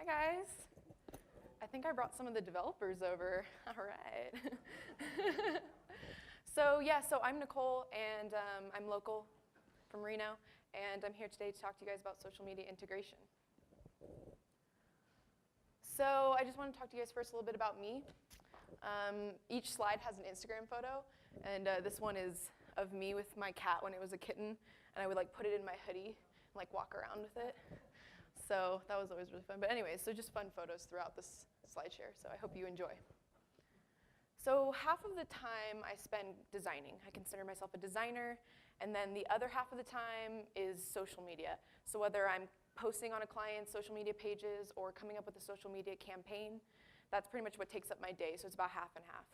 Hi, guys. I think I brought some of the developers over. All right. So I'm Nicole, and I'm local from Reno, and I'm here today to talk to you guys about social media integration. So I just want to talk to you guys first a little bit about me. Each slide has an Instagram photo, and this one is of me with my cat when it was a kitten, and I would put it in my hoodie and walk around with it. So that was always really fun. But anyways, so just fun photos throughout this slide share, so I hope you enjoy. So half of the time I spend designing. I consider myself a designer, and then the other half of the time is social media. So whether I'm posting on a client's social media pages or coming up with a social media campaign, that's pretty much what takes up my day, so it's about half and half.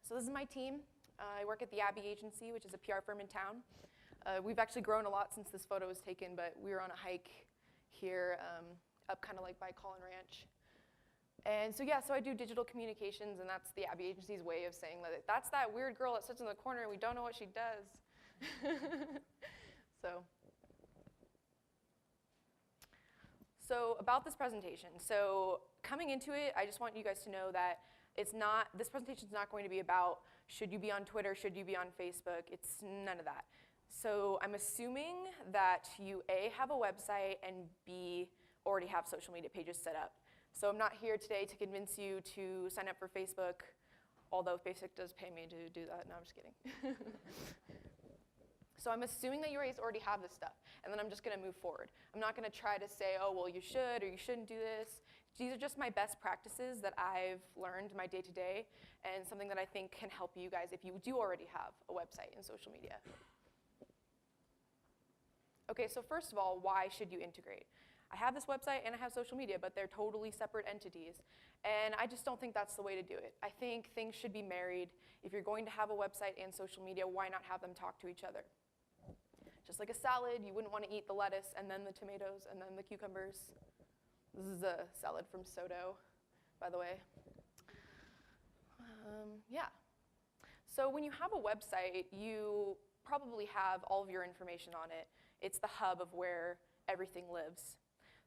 So this is my team. I work at the Abbey Agency, which is a PR firm in town. We've actually grown a lot since this photo was taken, but we were on a hike here up kind of by Collin Ranch. And so yeah, so I do digital communications, and that's the Abbey Agency's way of saying that that's that weird girl that sits in the corner and we don't know what she does. So about this presentation. So coming into it, I just want you guys to know that this presentation is not going to be about should you be on Twitter, should you be on Facebook. It's none of that. So I'm assuming that you A, have a website, and B, already have social media pages set up. So I'm not here today to convince you to sign up for Facebook, although Facebook does pay me to do that. No, I'm just kidding. So I'm assuming that you guys already have this stuff, and then I'm just going to move forward. I'm not going to try to say, oh, well, you should or you shouldn't do this. These are just my best practices that I've learned my day-to-day, and something that I think can help you guys if you do already have a website and social media. Okay, so first of all, why should you integrate? I have this website and I have social media, but they're totally separate entities. And I just don't think that's the way to do it. I think things should be married. If you're going to have a website and social media, why not have them talk to each other? Just like a salad, you wouldn't want to eat the lettuce and then the tomatoes and then the cucumbers. This is a salad from Soto, by the way. Yeah. So when you have a website, you probably have all of your information on it. It's the hub of where everything lives.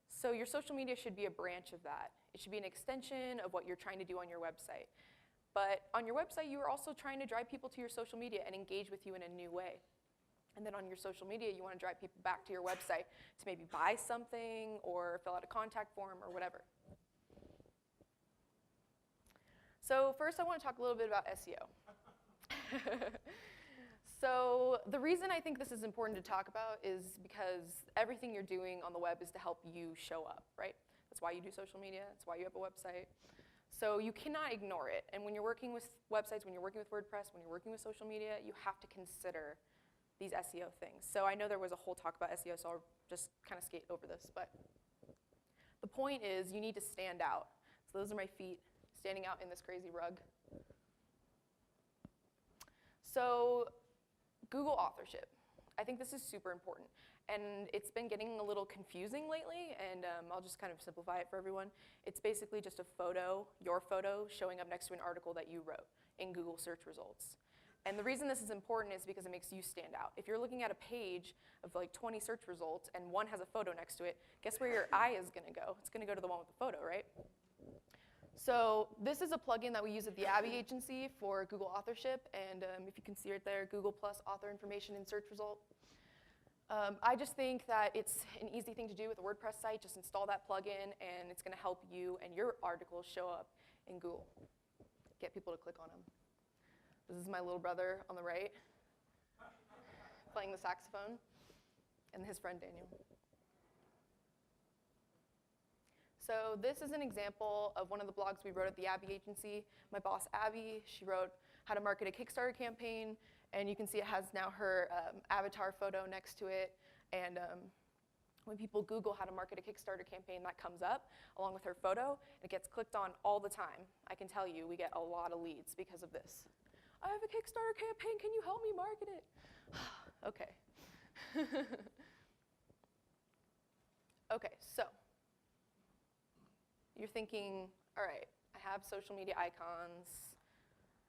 So your social media should be a branch of that. It should be an extension of what you're trying to do on your website. But on your website, you are also trying to drive people to your social media and engage with you in a new way. And then on your social media, you want to drive people back to your website to maybe buy something or fill out a contact form or whatever. So first, I want to talk a little bit about SEO. So the reason I think this is important to talk about is because everything you're doing on the web is to help you show up, right? That's why you do social media. That's why you have a website. So you cannot ignore it. And when you're working with websites, when you're working with WordPress, when you're working with social media, you have to consider these SEO things. So I know there was a whole talk about SEO, so I'll just kind of skate over this. But the point is you need to stand out. So those are my feet standing out in this crazy rug. So Google authorship. I think this is super important. And it's been getting a little confusing lately, and I'll just kind of simplify it for everyone. It's basically just a photo, your photo, showing up next to an article that you wrote in Google search results. And the reason this is important is because it makes you stand out. If you're looking at a page of 20 search results and one has a photo next to it, guess where your eye is going to go? It's going to go to the one with the photo, right? So this is a plugin that we use at the Abbey Agency for Google authorship, and if you can see it there, Google plus author information in search result. I just think that it's an easy thing to do with a WordPress site. Just install that plugin, and it's going to help you and your articles show up in Google. Get people to click on them. This is my little brother on the right, playing the saxophone, and his friend Daniel. So this is an example of one of the blogs we wrote at the Abbey Agency. My boss, Abby, she wrote how to market a Kickstarter campaign, and you can see it has now her avatar photo next to it. And when people Google how to market a Kickstarter campaign, that comes up along with her photo. It gets clicked on all the time. I can tell you, we get a lot of leads because of this. I have a Kickstarter campaign, can you help me market it? Okay. Okay, so you're thinking, all right, I have social media icons.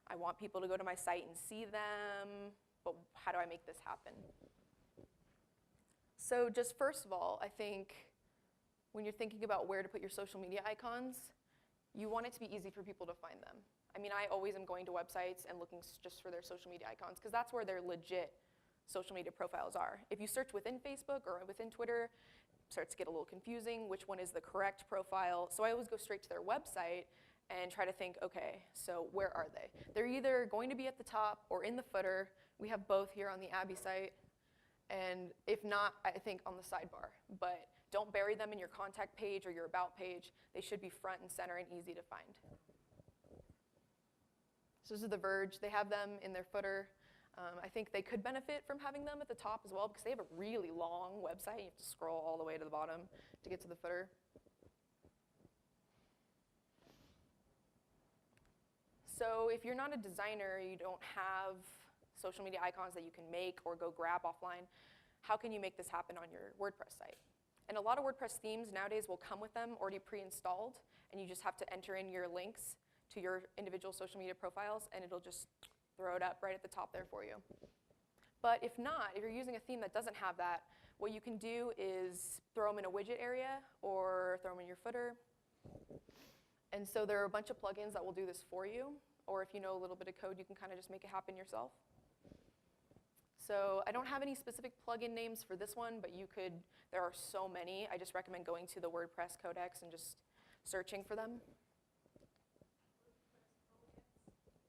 I want people to go to my site and see them, but how do I make this happen? So just first of all, I think when you're thinking about where to put your social media icons, you want it to be easy for people to find them. I mean, I always am going to websites and looking just for their social media icons, because that's where their legit social media profiles are. If you search within Facebook or within Twitter, it starts to get a little confusing, which one is the correct profile. So I always go straight to their website and try to think, okay, so where are they? They're either going to be at the top or in the footer. We have both here on the Abby site. And if not, I think on the sidebar. But don't bury them in your contact page or your about page. They should be front and center and easy to find. So this is The Verge. They have them in their footer. I think they could benefit from having them at the top as well, because they have a really long website. You have to scroll all the way to the bottom to get to the footer. So if you're not a designer, you don't have social media icons that you can make or go grab offline, how can you make this happen on your WordPress site? And a lot of WordPress themes nowadays will come with them already pre-installed, and you just have to enter in your links to your individual social media profiles, and it'll just throw it up right at the top there for you. But if not, if you're using a theme that doesn't have that, what you can do is throw them in a widget area or throw them in your footer. And so there are a bunch of plugins that will do this for you, or if you know a little bit of code, you can kind of just make it happen yourself. So I don't have any specific plugin names for this one, but you could, there are so many. I just recommend going to the WordPress codex and just searching for them.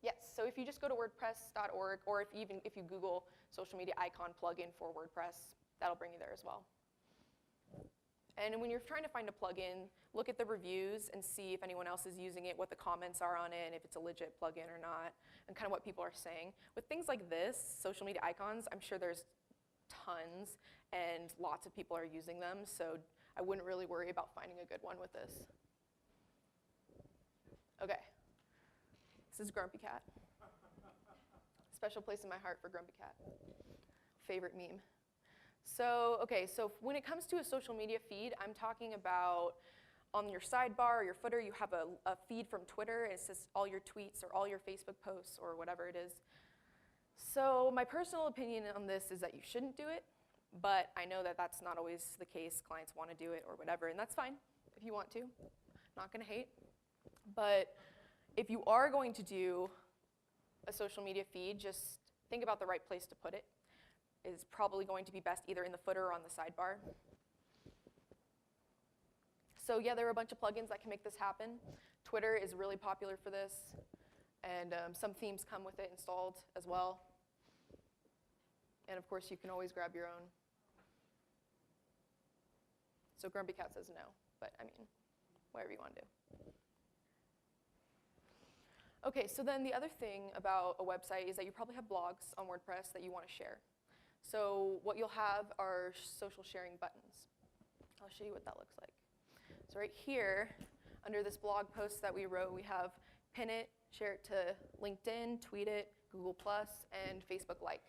Yes, so if you just go to wordpress.org, or if you Google social media icon plugin for WordPress, that'll bring you there as well. And when you're trying to find a plugin, look at the reviews and see if anyone else is using it, what the comments are on it, and if it's a legit plugin or not, and kind of what people are saying. With things like this, social media icons, I'm sure there's tons, and lots of people are using them, so I wouldn't really worry about finding a good one with this. Okay, this is Grumpy Cat. Special place in my heart for Grumpy Cat. Favorite meme. So, okay, so when it comes to a social media feed, I'm talking about on your sidebar or your footer, you have a feed from Twitter, and it says all your tweets or all your Facebook posts or whatever it is. So my personal opinion on this is that you shouldn't do it, but I know that that's not always the case. Clients want to do it or whatever, and that's fine if you want to. Not going to hate. But if you are going to do a social media feed, just think about the right place to put it. Is probably going to be best either in the footer or on the sidebar. So yeah, there are a bunch of plugins that can make this happen. Twitter is really popular for this, and some themes come with it installed as well. And of course, you can always grab your own. So Grumpy Cat says no, but I mean, whatever you want to do. Okay, so then the other thing about a website is that you probably have blogs on WordPress that you want to share. So what you'll have are social sharing buttons. I'll show you what that looks like. So right here, under this blog post that we wrote, we have pin it, share it to LinkedIn, tweet it, Google+, and Facebook Like.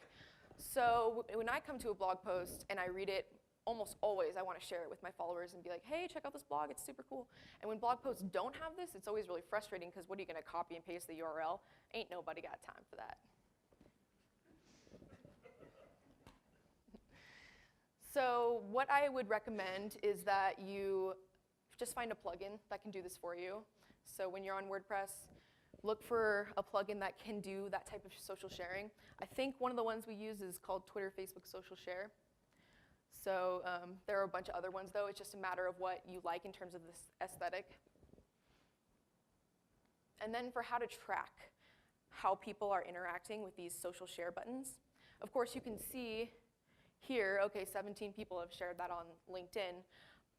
So when I come to a blog post and I read it, almost always I want to share it with my followers and be like, hey, check out this blog, it's super cool. And when blog posts don't have this, it's always really frustrating, because what are you going to copy and paste the URL? Ain't nobody got time for that. So what I would recommend is that you just find a plugin that can do this for you. So when you're on WordPress, look for a plugin that can do that type of social sharing. I think one of the ones we use is called Twitter Facebook Social Share. So there are a bunch of other ones, though. It's just a matter of what you like in terms of this aesthetic. And then for how to track how people are interacting with these social share buttons. Of course, you can see here, okay, 17 people have shared that on LinkedIn,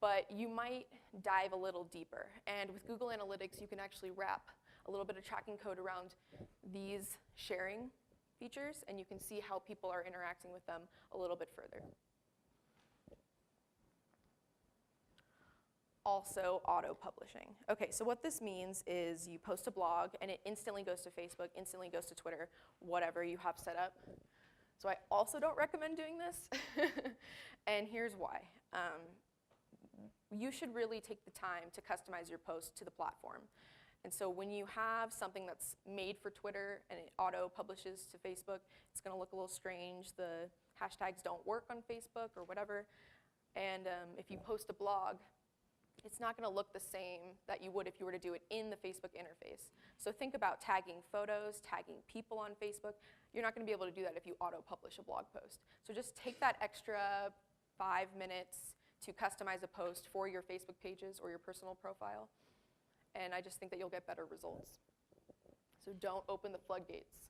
but you might dive a little deeper. And with Google Analytics, you can actually wrap a little bit of tracking code around these sharing features, and you can see how people are interacting with them a little bit further. Also, auto-publishing. Okay, so what this means is you post a blog, and it instantly goes to Facebook, instantly goes to Twitter, whatever you have set up. So I also don't recommend doing this, and here's why. You should really take the time to customize your post to the platform. And so when you have something that's made for Twitter and it auto-publishes to Facebook, it's going to look a little strange. The hashtags don't work on Facebook or whatever. And if you post a blog, it's not going to look the same that you would if you were to do it in the Facebook interface. So think about tagging photos, tagging people on Facebook. You're not going to be able to do that if you auto-publish a blog post. So just take that extra 5 minutes to customize a post for your Facebook pages or your personal profile, and I just think that you'll get better results. So don't open the floodgates.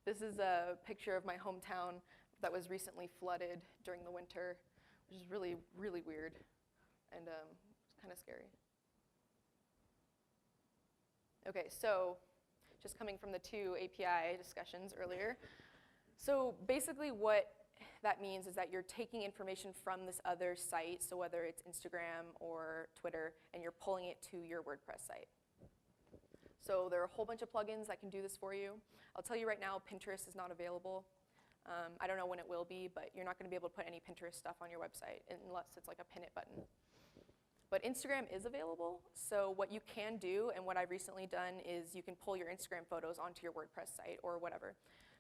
This is a picture of my hometown that was recently flooded during the winter, which is really, really weird. And it's kind of scary. Okay, so just coming from the 2 API discussions earlier. So basically what that means is that you're taking information from this other site, so whether it's Instagram or Twitter, and you're pulling it to your WordPress site. So there are a whole bunch of plugins that can do this for you. I'll tell you right now, Pinterest is not available. I don't know when it will be, but you're not going to be able to put any Pinterest stuff on your website unless it's like a pin it button. But Instagram is available, so what you can do, and what I've recently done, is you can pull your Instagram photos onto your WordPress site or whatever.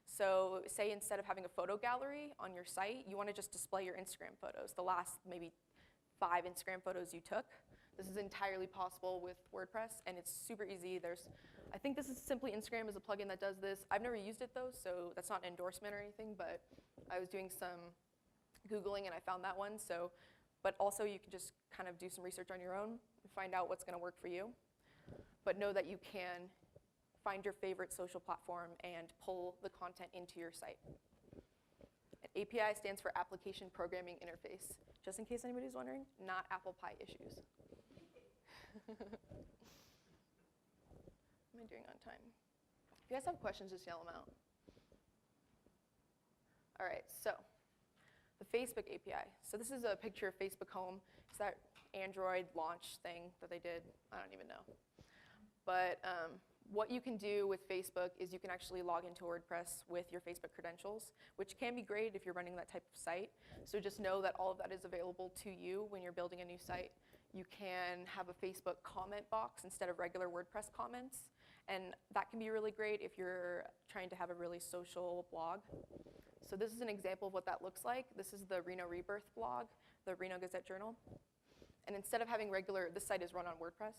So say instead of having a photo gallery on your site, you want to just display your Instagram photos, the last maybe 5 Instagram photos you took. This is entirely possible with WordPress, and it's super easy. I think this is simply Instagram is a plugin that does this. I've never used it though, so that's not an endorsement or anything, but I was doing some Googling and I found that one. But also you can just kind of do some research on your own and find out what's going to work for you. But know that you can find your favorite social platform and pull the content into your site. And API stands for Application Programming Interface. Just in case anybody's wondering, not apple pie issues. What am I doing on time? If you guys have questions, just yell them out. All right, so the Facebook API. So this is a picture of Facebook Home. It's that Android launch thing that they did. I don't even know. But what you can do with Facebook is you can actually log into WordPress with your Facebook credentials, which can be great if you're running that type of site. So just know that all of that is available to you when you're building a new site. You can have a Facebook comment box instead of regular WordPress comments. And that can be really great if you're trying to have a really social blog. So this is an example of what that looks like. This is the Reno Rebirth blog, the Reno Gazette Journal. And instead of having this site is run on WordPress.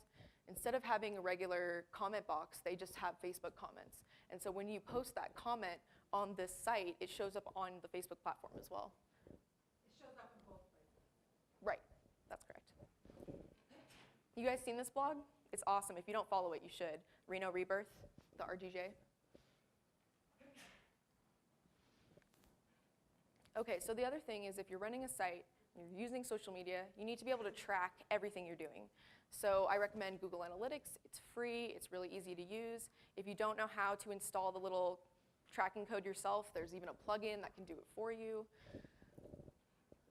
Instead of having a regular comment box, they just have Facebook comments. And so when you post that comment on this site, it shows up on the Facebook platform as well. It shows up in both places. Right, that's correct. You guys seen this blog? It's awesome. If you don't follow it, you should. Reno Rebirth, the RGJ. Okay, so the other thing is if you're running a site, you're using social media, you need to be able to track everything you're doing. So I recommend Google Analytics. It's free, it's really easy to use. If you don't know how to install the little tracking code yourself, there's even a plugin that can do it for you,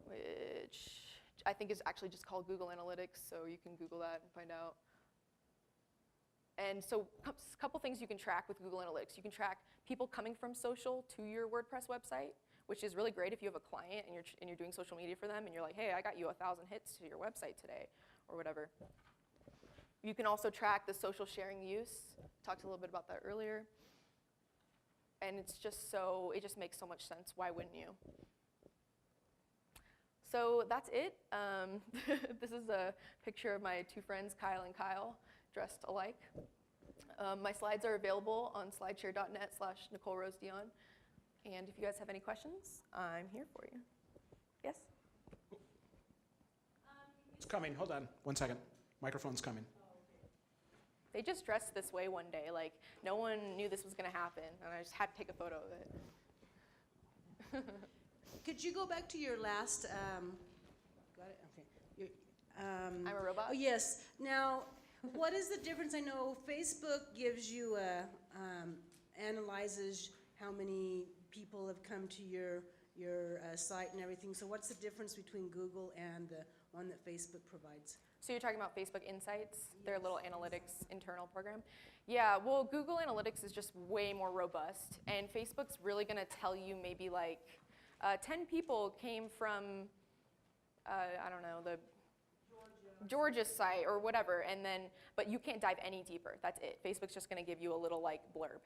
which I think is actually just called Google Analytics, so you can Google that and find out. And so a couple things you can track with Google Analytics. You can track people coming from social to your WordPress website, which is really great if you have a client and you're doing social media for them and you're like, hey, I got you 1,000 hits to your website today, or whatever. You can also track the social sharing use. Talked a little bit about that earlier. And it just makes so much sense. Why wouldn't you? So that's it. This is a picture of my 2 friends, Kyle and Kyle, dressed alike. My slides are available on slideshare.net/NicoleRoseDion. And if you guys have any questions, I'm here for you. Yes? It's coming. Hold on. 1 second. Microphone's coming. They just dressed this way one day. Like, no one knew this was going to happen, and I just had to take a photo of it. Could you go back to your last, got it? Okay. I'm a robot? Oh, yes. Now, what is the difference? I know Facebook gives you, analyzes how many people have come to your site and everything. So what's the difference between Google and the one that Facebook provides? So you're talking about Facebook Insights, their little analytics internal program? Yeah, well, Google Analytics is just way more robust, and Facebook's really going to tell you maybe like 10 people came from, I don't know, the Georgia site or whatever, and then, but you can't dive any deeper. That's it. Facebook's just going to give you a little like blurb.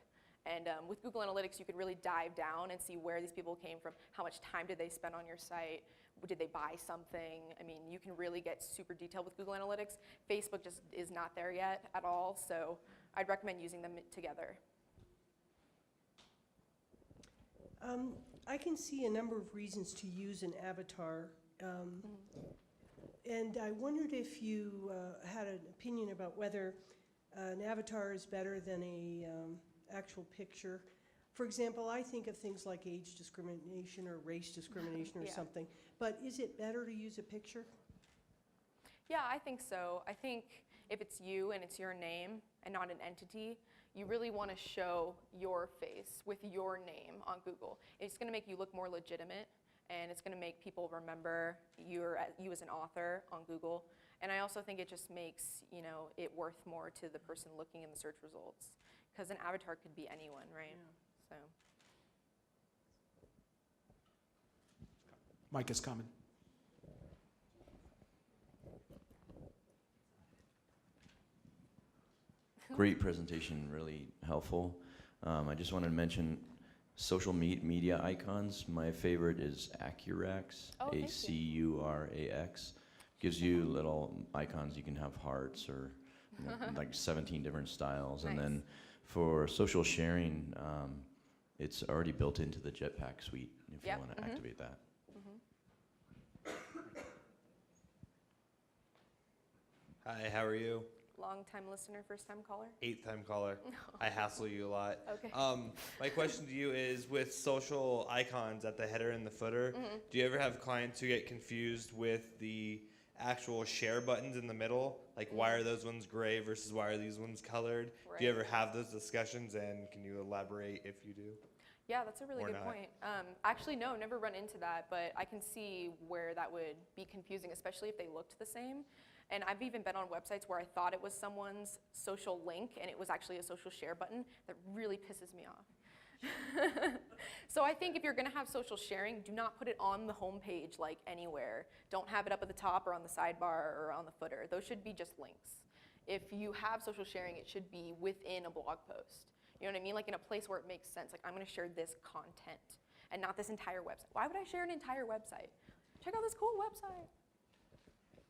And with Google Analytics, you could really dive down and see where these people came from, how much time did they spend on your site, did they buy something? I mean, you can really get super detailed with Google Analytics. Facebook just is not there yet at all, so I'd recommend using them together. I can see a number of reasons to use an avatar. And I wondered if you had an opinion about whether an avatar is better than a actual picture. For example, I think of things like age discrimination or race discrimination or Yeah. something. But is it better to use a picture? Yeah, I think so. I think if it's you and it's your name and not an entity, you really want to show your face with your name on Google. It's going to make you look more legitimate, and it's going to make people remember you as an author on Google. And I also think it just makes, you know, it worth more to the person looking in the search results, because an avatar could be anyone, right? So. Mike is coming. Great presentation, really helpful. I just wanted to mention social media icons. My favorite is Accurax, Oh, thank you. A-C-U-R-A-X. Gives you little icons. You can have hearts or like 17 different styles. And Nice. then for social sharing, it's already built into the Jetpack suite if Yep, you want to activate that. Hi, how are you? Long-time listener, first-time caller? 8th-time caller. I hassle you a lot. Okay. My question to you is, with social icons at the header and the footer, Mm-hmm. do you ever have clients who get confused with the actual share buttons in the middle? Like, why are those ones gray versus why are these ones colored? Do you Right. ever have those discussions, and can you elaborate if you do? Yeah, that's a really Or good not. point. Actually, no, never run into that, but I can see where that would be confusing, especially if they looked the same. And I've even been on websites where I thought it was someone's social link, and it was actually a social share button. That really pisses me off. So I think if you're going to have social sharing, do not put it on the home page, like anywhere. Don't have it up at the top or on the sidebar or on the footer. Those should be just links. If you have social sharing, it should be within a blog post. You know what I mean? Like in a place where it makes sense. Like, I'm going to share this content and not this entire website. Why would I share an entire website? Check out this cool website.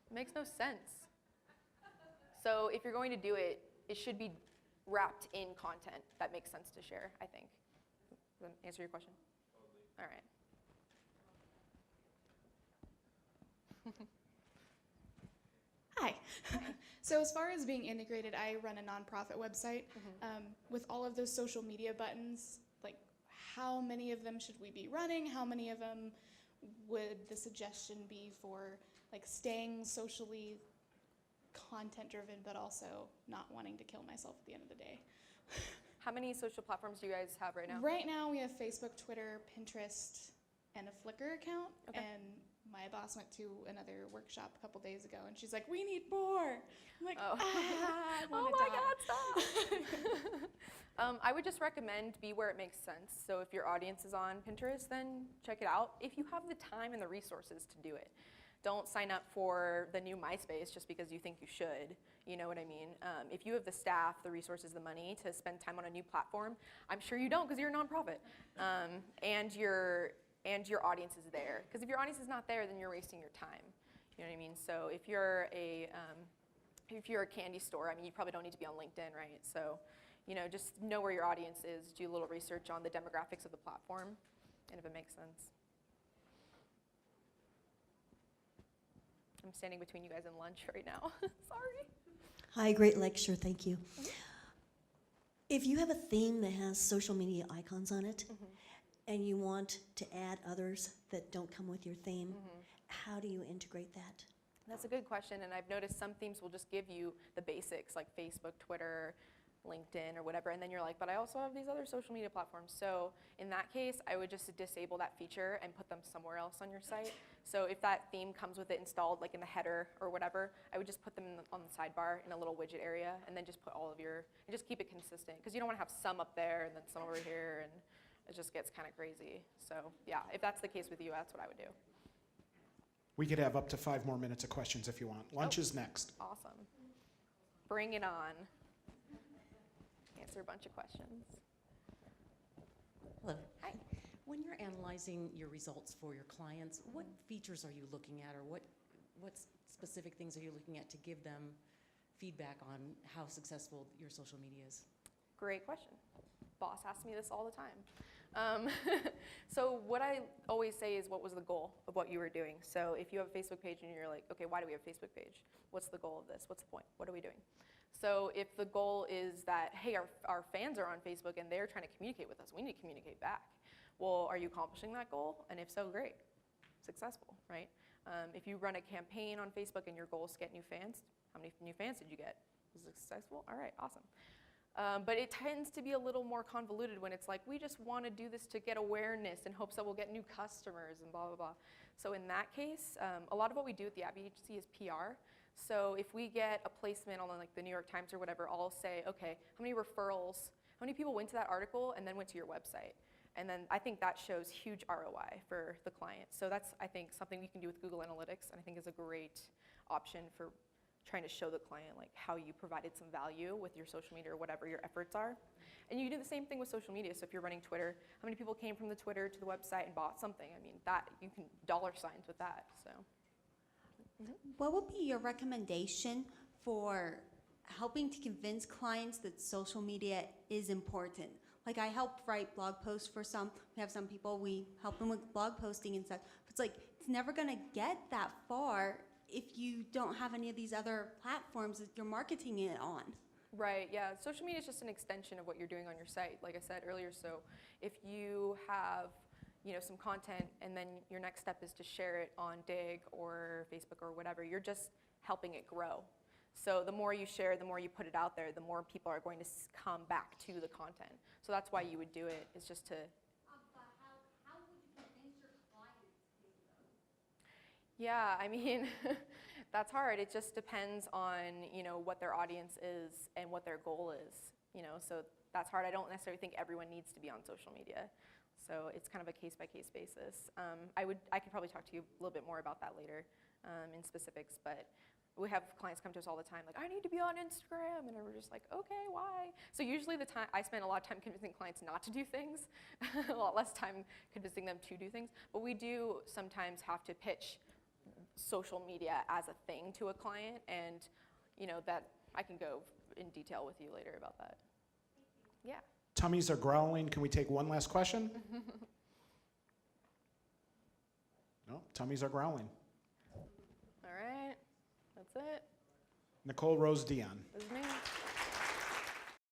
It makes no sense. So if you're going to do it, it should be wrapped in content that makes sense to share, I think. Does that answer your question? Totally. All right. Hi. So as far as being integrated, I run a nonprofit website. With all of those social media buttons, like how many of them should we be running? How many of them would the suggestion be for like staying socially content driven, but also not wanting to kill myself at the end of the day? How many social platforms do you guys have right now? Right now we have Facebook, Twitter, Pinterest, and a Flickr account. Okay. And my boss went to another workshop a couple days ago, and she's like, "We need more." I'm like, Oh. I Oh wanna my die." God, stop. I would just recommend be where it makes sense. So if your audience is on Pinterest, then check it out. If you have the time and the resources to do it. Don't sign up for the new MySpace just because you think you should. You know what I mean? If you have the staff, the resources, the money to spend time on a new platform, I'm sure you don't because you're a nonprofit. And your audience is there. Because if your audience is not there, then you're wasting your time. You know what I mean? So if you're a candy store, I mean, you probably don't need to be on LinkedIn, right? So, you know, just know where your audience is, do a little research on the demographics of the platform, and if it makes sense. I'm standing between you guys and lunch right now. Sorry. Hi, great lecture, thank you. If you have a theme that has social media icons on it, and you want to add others that don't come with your theme, how do you integrate that? That's a good question, and I've noticed some themes will just give you the basics, like Facebook, Twitter, LinkedIn, or whatever, and then you're like, but I also have these other social media platforms. So in that case, I would just disable that feature and put them somewhere else on your site. So if that theme comes with it installed, like in the header or whatever, I would just put them on the sidebar in a little widget area, and then just put all of and just keep it consistent, because you don't want to have some up there and then some over here, and it just gets kind of crazy. So yeah, if that's the case with you, that's what I would do. We could have up to 5 more minutes of questions if you want. Lunch is next. Awesome. Bring it on. Answer a bunch of questions. Hello. Hi. When you're analyzing your results for your clients, what features are you looking at, or what specific things are you looking at to give them feedback on how successful your social media is? Great question. Boss asks me this all the time. So what I always say is, what was the goal of what you were doing? So if you have a Facebook page and you're like, okay, why do we have a Facebook page? What's the goal of this? What's the point? What are we doing? So if the goal is that, hey, our fans are on Facebook and they're trying to communicate with us, we need to communicate back. Well, are you accomplishing that goal? And if so, great, successful, right? If you run a campaign on Facebook and your goal is to get new fans, how many new fans did you get? Was it successful? All right, awesome. But it tends to be a little more convoluted when it's like, we just want to do this to get awareness in hopes that we'll get new customers and blah, blah, blah. So in that case, a lot of what we do at the ad agency is PR. So if we get a placement on like the New York Times or whatever, I'll say, okay, how many referrals, how many people went to that article and then went to your website? And then I think that shows huge ROI for the client. So that's, I think, something we can do with Google Analytics, and I think is a great option for trying to show the client like how you provided some value with your social media or whatever your efforts are. And you do the same thing with social media. So if you're running Twitter, how many people came from the Twitter to the website and bought something? I mean, that you can dollar signs with that. So. What would be your recommendation for helping to convince clients that social media is important? Like, I help write blog posts for some. We have some people, we help them with blog posting and stuff. It's like, it's never going to get that far if you don't have any of these other platforms that you're marketing it on. Right, yeah. Social media is just an extension of what you're doing on your site, like I said earlier. So if you have some content and then your next step is to share it on Dig or Facebook or whatever, you're just helping it grow. So the more you share, the more you put it out there, the more people are going to come back to the content. So that's why you would do it, is just to... But how would you convince your clients to do those? Yeah, I mean, that's hard. It just depends on, what their audience is and what their goal is, so that's hard. I don't necessarily think everyone needs to be on social media. So it's kind of a case-by-case basis. I could probably talk to you a little bit more about that later in specifics, but we have clients come to us all the time like, I need to be on Instagram, and we're just like, okay, why? So usually I spend a lot of time convincing clients not to do things, a lot less time convincing them to do things, but we do sometimes have to pitch social media as a thing to a client, and that I can go in detail with you later about that. Yeah. Tummies are growling. Can we take one last question? No, tummies are growling. All right, that's it. Nicole Rose Dion. This is me.